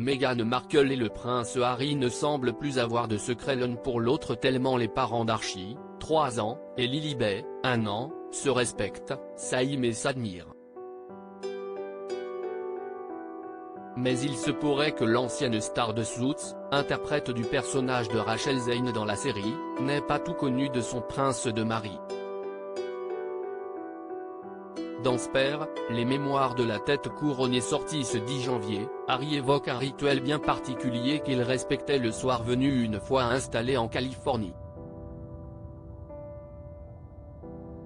Meghan Markle et le prince Harry ne semblent plus avoir de secret l'un pour l'autre tellement les parents d'Archie, 3 ans, et Lilibet, 1 an, se respectent, s'aiment et s'admirent. Mais il se pourrait que l'ancienne star de Suits, interprète du personnage de Rachel Zane dans la série, n'ait pas tout connu de son prince de Mari. Dans Spare, les mémoires de la tête couronnée sortis ce 10 janvier, Harry évoque un rituel bien particulier qu'il respectait le soir venu une fois installé en Californie.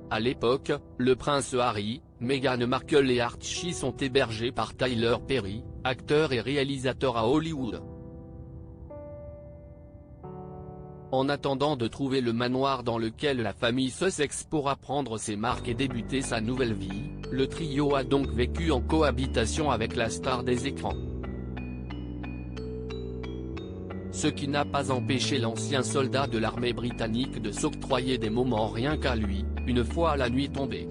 À l'époque, le prince Harry, Meghan Markle et Archie sont hébergés par Tyler Perry, acteur et réalisateur à Hollywood. En attendant de trouver le manoir dans lequel la famille Sussex pourra prendre ses marques et débuter sa nouvelle vie, le trio a donc vécu en cohabitation avec la star des écrans. Ce qui n'a pas empêché l'ancien soldat de l'armée britannique de s'octroyer des moments rien qu'à lui, une fois la nuit tombée.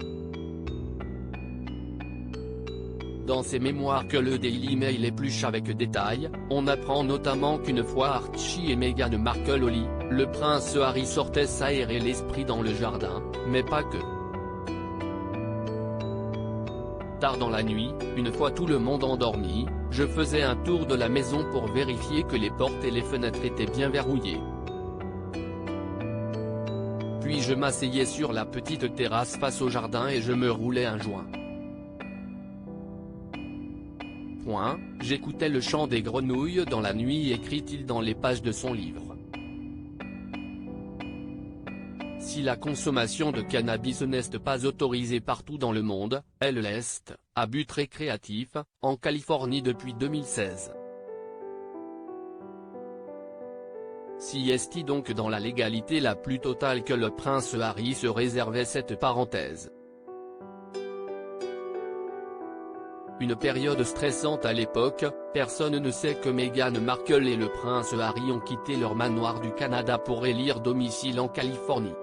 Dans ses mémoires que le Daily Mail épluche avec détail, on apprend notamment qu'une fois Archie et Meghan Markle au lit, le prince Harry sortait s'aérer l'esprit dans le jardin, mais pas que. Tard dans la nuit, une fois tout le monde endormi, je faisais un tour de la maison pour vérifier que les portes et les fenêtres étaient bien verrouillées. Puis je m'asseyais sur la petite terrasse face au jardin et je me roulais un joint. J'écoutais le chant des grenouilles dans la nuit, écrit-il dans les pages de son livre. Si la consommation de cannabis n'est pas autorisée partout dans le monde, elle l'est, à but récréatif, en Californie depuis 2016. Si est donc dans la légalité la plus totale que le prince Harry se réservait cette parenthèse. Une période stressante à l'époque, personne ne sait que Meghan Markle et le prince Harry ont quitté leur manoir du Canada pour élire domicile en Californie.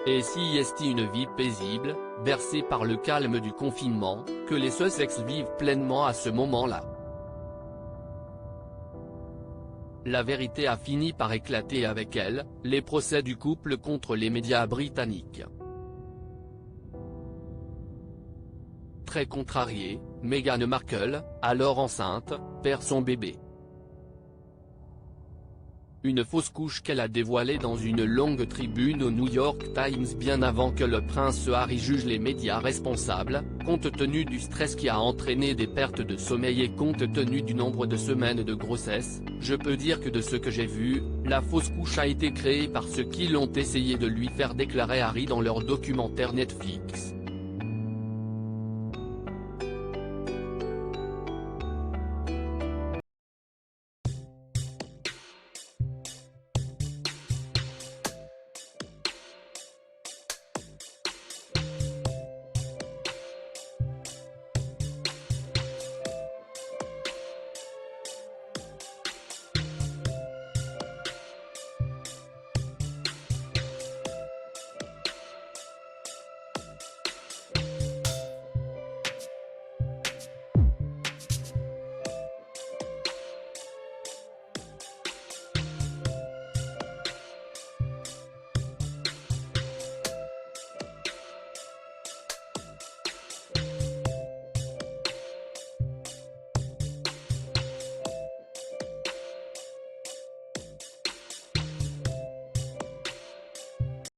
Et si est une vie paisible, bercée par le calme du confinement, que les Sussex vivent pleinement à ce moment-là. La vérité a fini par éclater avec elle, les procès du couple contre les médias britanniques. Très contrariée, Meghan Markle, alors enceinte, perd son bébé. Une fausse couche qu'elle a dévoilée dans une longue tribune au New York Times bien avant que le prince Harry juge les médias responsables, compte tenu du stress qui a entraîné des pertes de sommeil et compte tenu du nombre de semaines de grossesse. Je peux dire que de ce que j'ai vu, la fausse couche a été créée par ceux qui l'ont essayé de lui faire déclarer Harry dans leur documentaire Netflix.